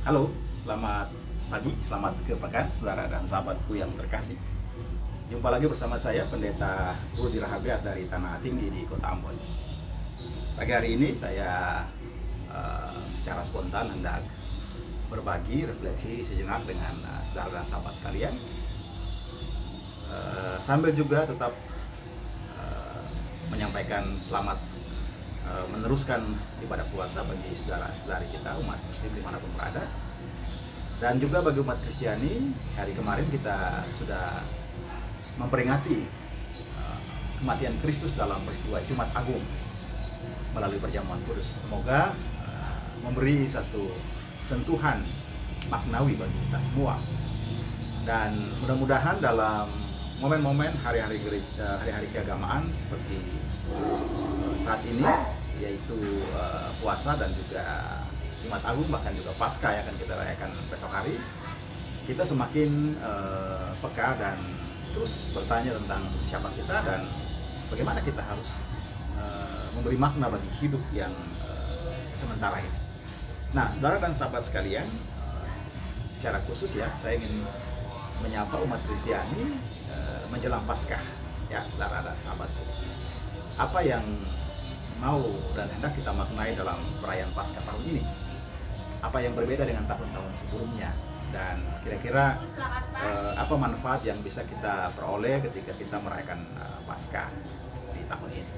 Halo, selamat pagi, selamat kepekan saudara dan sahabatku yang terkasih. Jumpa lagi bersama saya Pendeta Rudi Rahabiat dari Tanah Tinggi di Kota Ambon. Pagi hari ini saya secara spontan hendak berbagi refleksi sejenak dengan saudara dan sahabat sekalian, sambil juga tetap menyampaikan selamat meneruskan ibadah puasa bagi saudara-saudari kita umat muslim dimanapun berada. Dan juga bagi umat Kristiani, hari kemarin kita sudah memperingati kematian Kristus dalam peristiwa Jumat Agung melalui perjamuan kudus. Semoga memberi satu sentuhan maknawi bagi kita semua, dan mudah-mudahan dalam momen-momen hari-hari keagamaan seperti saat ini, yaitu puasa dan juga Jumat Agung, bahkan juga Paskah yang akan kita rayakan besok hari, kita semakin peka dan terus bertanya tentang siapa kita dan bagaimana kita harus memberi makna bagi hidup yang sementara ini. Nah, saudara dan sahabat sekalian, secara khusus ya, saya ingin menyapa umat Kristiani menjelang Paskah, ya saudara dan sahabatku. Apa yang mau dan hendak kita maknai dalam perayaan Paskah tahun ini? Apa yang berbeda dengan tahun-tahun sebelumnya? Dan kira-kira apa manfaat yang bisa kita peroleh ketika kita merayakan Paskah di tahun ini?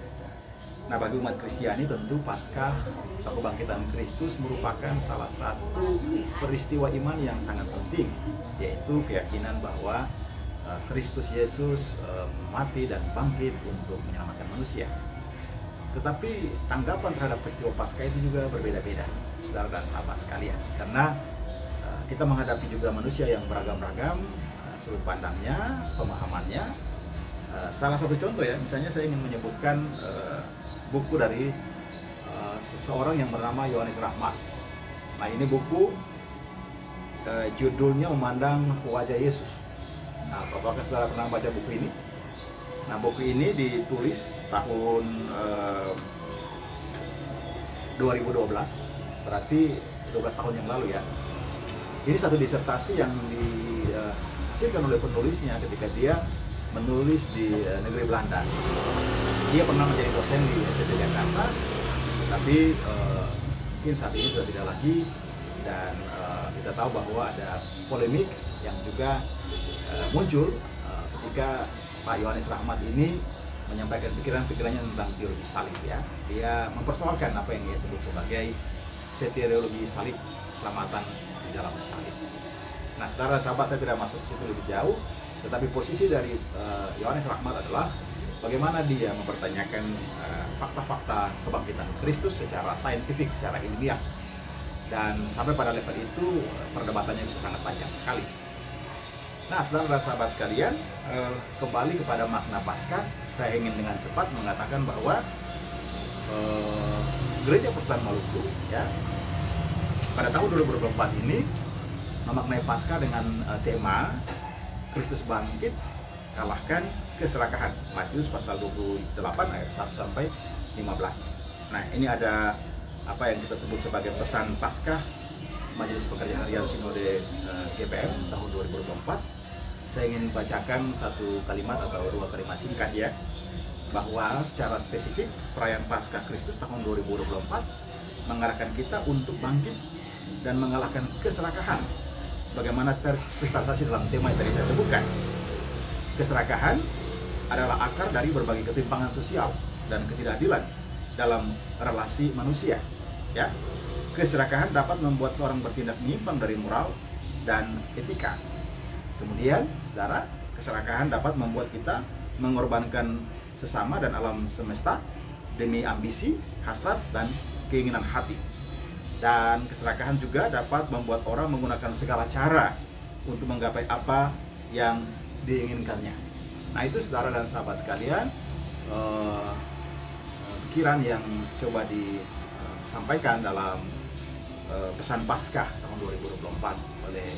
Nah, bagi umat Kristiani tentu Paskah atau kebangkitan Kristus merupakan salah satu peristiwa iman yang sangat penting, yaitu keyakinan bahwa Kristus Yesus mati dan bangkit untuk menyelamatkan manusia. Tetapi tanggapan terhadap peristiwa Paskah itu juga berbeda-beda, saudara dan sahabat sekalian, karena kita menghadapi juga manusia yang beragam-ragam sudut pandangnya, pemahamannya. Salah satu contoh ya, misalnya saya ingin menyebutkan buku dari seseorang yang bernama Yohanes Rahmat. Nah, ini buku judulnya Memandang Wajah Yesus. Nah, apakah saudara pernah baca buku ini? Nah, buku ini ditulis tahun 2012, berarti 12 tahun yang lalu ya. Ini satu disertasi yang dihasilkan oleh penulisnya ketika dia menulis di negeri Belanda. Dia pernah menjadi dosen di STT Jakarta, tapi mungkin saat ini sudah tidak lagi, dan kita tahu bahwa ada polemik yang juga muncul ketika Pak Yohanes Rahmat ini menyampaikan pikiran-pikirannya tentang teologi salib ya. Dia mempersoalkan apa yang dia sebut sebagai soteriologi salib, keselamatan di dalam salib. Nah, saudara sahabat, saya tidak masuk situ lebih jauh, tetapi posisi dari Yohanes Rahmat adalah bagaimana dia mempertanyakan fakta-fakta kebangkitan Kristus secara saintifik, secara ilmiah. Dan sampai pada level itu perdebatannya bisa sangat panjang sekali. Nah, saudara dan sahabat sekalian, kembali kepada makna Paskah, saya ingin dengan cepat mengatakan bahwa Gereja Persekutuan Maluku ya, pada tahun 2024 ini memaknai Paskah dengan tema Kristus bangkit, kalahkan keserakahan. Matius pasal 28 ayat 1 sampai 15. Nah, ini ada apa yang kita sebut sebagai pesan Paskah Majelis Pekerja Harian Sinode GPM tahun 2024. Saya ingin bacakan satu kalimat atau dua kalimat singkat ya, bahwa secara spesifik perayaan Paskah Kristus tahun 2024 mengarahkan kita untuk bangkit dan mengalahkan keserakahan sebagaimana terkristalisasi dalam tema yang tadi saya sebutkan. Keserakahan adalah akar dari berbagai ketimpangan sosial dan ketidakadilan dalam relasi manusia ya. Keserakahan dapat membuat seorang bertindak menyimpang dari moral dan etika. Kemudian, saudara, keserakahan dapat membuat kita mengorbankan sesama dan alam semesta demi ambisi, hasrat, dan keinginan hati. Dan keserakahan juga dapat membuat orang menggunakan segala cara untuk menggapai apa yang diinginkannya. Nah, itu saudara dan sahabat sekalian, pikiran yang coba disampaikan dalam pesan Paskah tahun 2024 oleh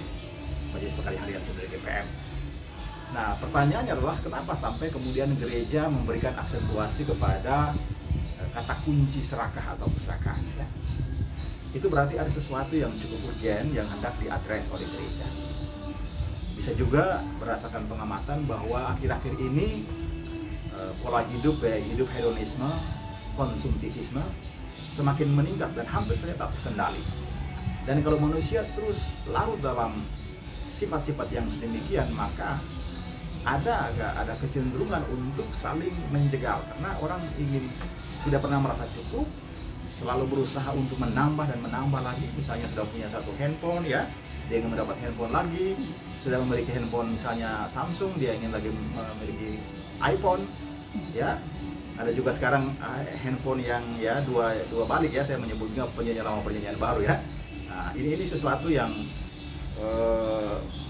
Majelis Pekerja Harian Sinode GPM. Nah, pertanyaannya adalah kenapa sampai kemudian gereja memberikan aksentuasi kepada kata kunci serakah atau keserakahan ya. itu berarti ada sesuatu yang cukup urgent yang hendak diadres oleh gereja. Bisa juga berdasarkan pengamatan bahwa akhir-akhir ini pola hidup, gaya hidup hedonisme, konsumtivisme semakin meningkat dan hampir saja tak terkendali. Dan kalau manusia terus larut dalam sifat-sifat yang sedemikian, maka ada kecenderungan untuk saling menjegal, karena orang ingin tidak pernah merasa cukup, selalu berusaha untuk menambah dan menambah lagi. Misalnya sudah punya satu handphone, ya, dia ingin mendapat handphone lagi. Sudah memiliki handphone misalnya Samsung, dia ingin lagi memiliki iPhone, ya. Ada juga sekarang handphone yang ya dua balik, ya, saya menyebutnya penyanyi lama penyanyian baru, ya. Nah, ini sesuatu yang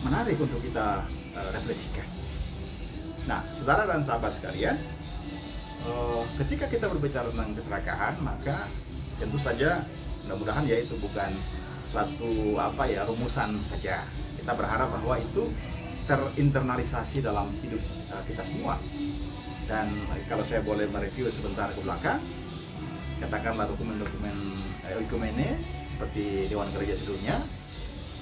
menarik untuk kita refleksikan. Nah, saudara dan sahabat sekalian, ketika kita berbicara tentang keserakahan, maka tentu saja mudah-mudahan ya itu bukan suatu rumusan saja. Kita berharap bahwa itu terinternalisasi dalam hidup kita semua. Dan kalau saya boleh mereview sebentar ke belakang, katakanlah dokumen-dokumen Oikumene seperti Dewan Gereja Sedunia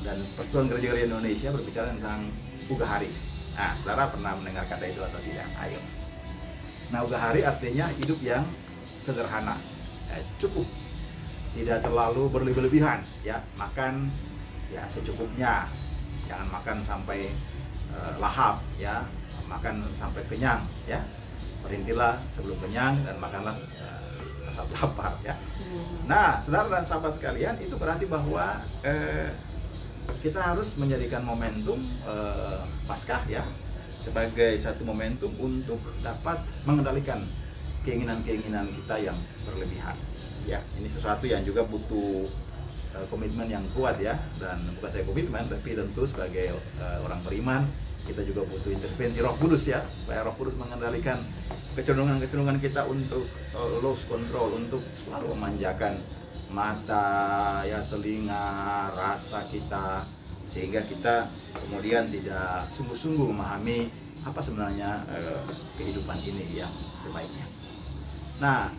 dan Persatuan Gereja-Gereja Indonesia berbicara tentang Ugahari. Nah, saudara pernah mendengar kata itu atau tidak? Ayo. Nah, Ugahari artinya hidup yang sederhana, cukup, tidak terlalu berlebih-lebihan, ya, makan ya secukupnya, jangan makan sampai lahap, ya, makan sampai kenyang, ya, berintilah sebelum kenyang dan makanlah saat lapar, ya. Nah, saudara dan sahabat sekalian, itu berarti bahwa kita harus menjadikan momentum Paskah, ya, sebagai satu momentum untuk dapat mengendalikan keinginan-keinginan kita yang berlebihan, ya. Ini sesuatu yang juga butuh komitmen yang kuat, ya, dan bukan saya komitmen, tapi tentu sebagai orang beriman kita juga butuh intervensi Roh Kudus, ya, supaya Roh Kudus mengendalikan kecenderungan-kecenderungan kita untuk lose control, untuk selalu memanjakan mata, ya, telinga, rasa kita, sehingga kita kemudian tidak sungguh-sungguh memahami apa sebenarnya kehidupan ini yang sebaiknya. Nah,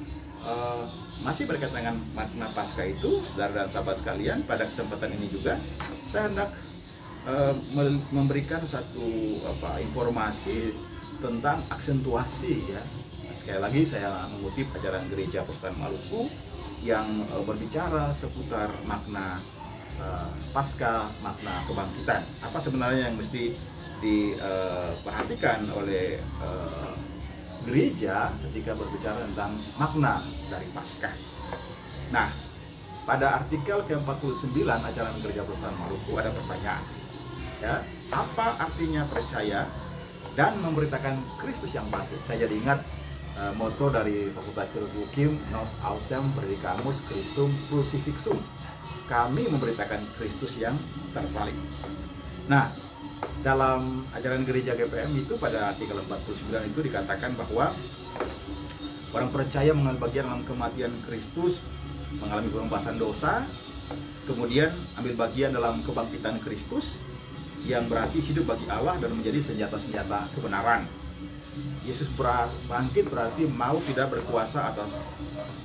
masih berkaitan dengan makna Paskah itu, saudara dan sahabat sekalian, pada kesempatan ini juga saya hendak memberikan satu informasi tentang aksentuasi, ya. Sekali lagi saya mengutip ajaran Gereja Persekutuan Maluku yang berbicara seputar makna Paskah, makna kebangkitan. Apa sebenarnya yang mesti diperhatikan oleh gereja ketika berbicara tentang makna dari Paskah? Nah, pada artikel ke-49 ajaran Gereja Persekutuan Maluku ada pertanyaan, ya, apa artinya percaya dan memberitakan Kristus yang bangkit? Saya jadi ingat moto dari Fakultas Teologi UKIM, Nos Autem Predicamus Christum Crucifixum. Kami memberitakan Kristus yang tersalib. Nah, dalam ajaran gereja GPM itu pada artikel 49 itu dikatakan bahwa orang percaya mengambil bagian dalam kematian Kristus, mengalami pembebasan dosa, kemudian ambil bagian dalam kebangkitan Kristus, yang berarti hidup bagi Allah dan menjadi senjata-senjata kebenaran. Yesus bangkit berarti mau tidak berkuasa atas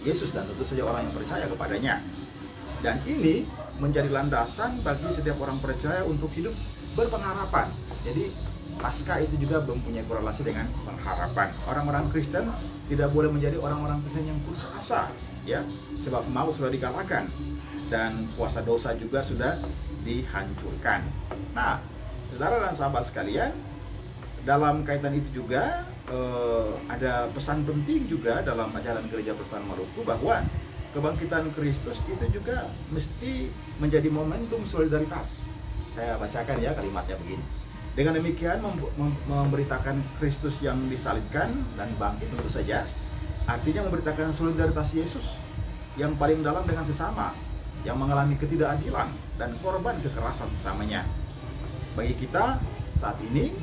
Yesus dan tentu saja orang yang percaya kepadanya. Dan ini menjadi landasan bagi setiap orang percaya untuk hidup berpengharapan. Jadi Paskah itu juga mempunyai korelasi dengan pengharapan. Orang-orang Kristen tidak boleh menjadi orang-orang Kristen yang putus asa, ya, sebab maut sudah dikalahkan dan kuasa dosa juga sudah dihancurkan. Nah, saudara dan sahabat sekalian, dalam kaitan itu juga ada pesan penting juga dalam ajaran Gereja Persekutuan Maluku bahwa kebangkitan Kristus itu juga mesti menjadi momentum solidaritas. Saya bacakan, ya, kalimatnya begini. Dengan demikian memberitakan Kristus yang disalibkan dan bangkit tentu saja artinya memberitakan solidaritas Yesus yang paling dalam dengan sesama yang mengalami ketidakadilan dan korban kekerasan sesamanya. Bagi kita saat ini,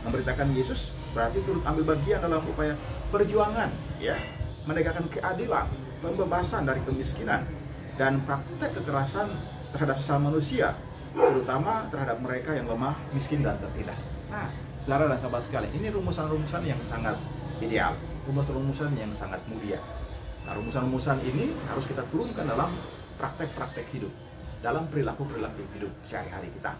memberitakan Yesus berarti turut ambil bagian dalam upaya perjuangan, ya, menegakkan keadilan, pembebasan dari kemiskinan dan praktek kekerasan terhadap sesama manusia, terutama terhadap mereka yang lemah, miskin, dan tertindas. Nah, saudara dan sahabat sekalian, ini rumusan-rumusan yang sangat ideal, rumusan-rumusan yang sangat mulia. Nah, rumusan-rumusan ini harus kita turunkan dalam praktek-praktek hidup, dalam perilaku-perilaku hidup sehari-hari kita.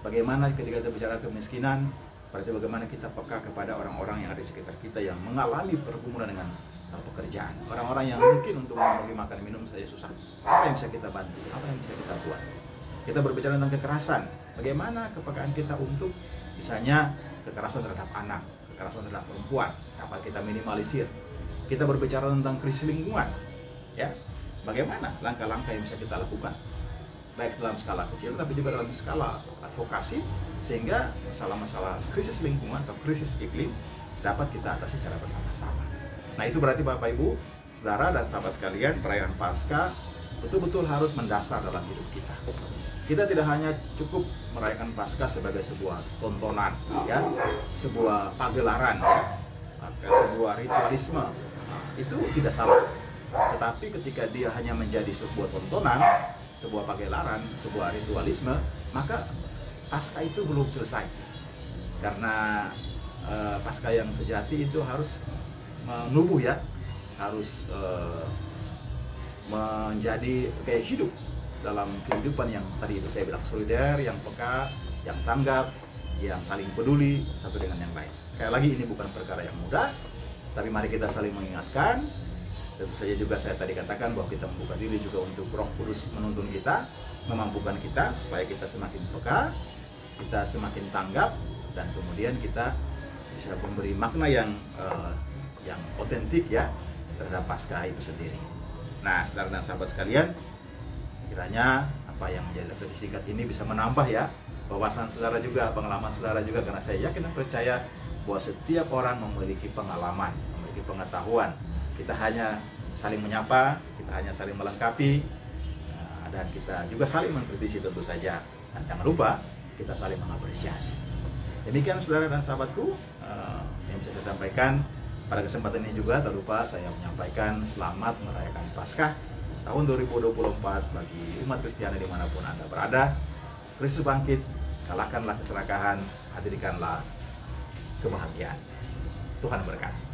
Bagaimana ketika kita bicara kemiskinan, berarti bagaimana kita peka kepada orang-orang yang ada di sekitar kita yang mengalami pergumulan dengan pekerjaan. Orang-orang yang mungkin untuk membeli makan minum saja susah. Apa yang bisa kita bantu? Apa yang bisa kita buat? Kita berbicara tentang kekerasan. Bagaimana kepekaan kita untuk misalnya kekerasan terhadap anak, kekerasan terhadap perempuan, dapat kita minimalisir. Kita berbicara tentang krisis lingkungan. Ya. Bagaimana langkah-langkah yang bisa kita lakukan? Baik dalam skala kecil tapi juga dalam skala advokasi, sehingga masalah-masalah krisis lingkungan atau krisis iklim dapat kita atasi secara bersama-sama. Nah, itu berarti Bapak Ibu, Saudara dan sahabat sekalian, perayaan Paskah betul-betul harus mendasar dalam hidup kita. Kita tidak hanya cukup merayakan Paskah sebagai sebuah tontonan, ya, sebuah pagelaran, ya, sebuah ritualisme. Itu tidak salah. Tetapi ketika dia hanya menjadi sebuah tontonan, sebuah pagelaran, sebuah ritualisme, maka Paskah itu belum selesai. Karena Paskah yang sejati itu harus menubuh, ya, harus menjadi kayak hidup dalam kehidupan yang tadi itu saya bilang solider, yang peka, yang tanggap, yang saling peduli satu dengan yang lain. Sekali lagi ini bukan perkara yang mudah, tapi mari kita saling mengingatkan. Tentu saja juga saya tadi katakan bahwa kita membuka diri juga untuk Roh Kudus menuntun kita, memampukan kita supaya kita semakin peka, kita semakin tanggap, dan kemudian kita bisa memberi makna yang otentik, ya, terhadap Paskah itu sendiri. Nah, saudara dan sahabat sekalian, kiranya apa yang menjadi refleksi singkat ini bisa menambah, ya, wawasan saudara juga, pengalaman saudara juga, karena saya yakin dan percaya bahwa setiap orang memiliki pengalaman, memiliki pengetahuan. Kita hanya saling menyapa, kita hanya saling melengkapi, dan kita juga saling mengkritisi tentu saja. Dan jangan lupa kita saling mengapresiasi. Demikian saudara dan sahabatku yang bisa saya sampaikan. Pada kesempatan ini juga tak lupa saya menyampaikan selamat merayakan Paskah tahun 2024 bagi umat Kristiani dimanapun Anda berada. Kristus bangkit, kalahkanlah keserakahan, hadirkanlah kebahagiaan. Tuhan berkati.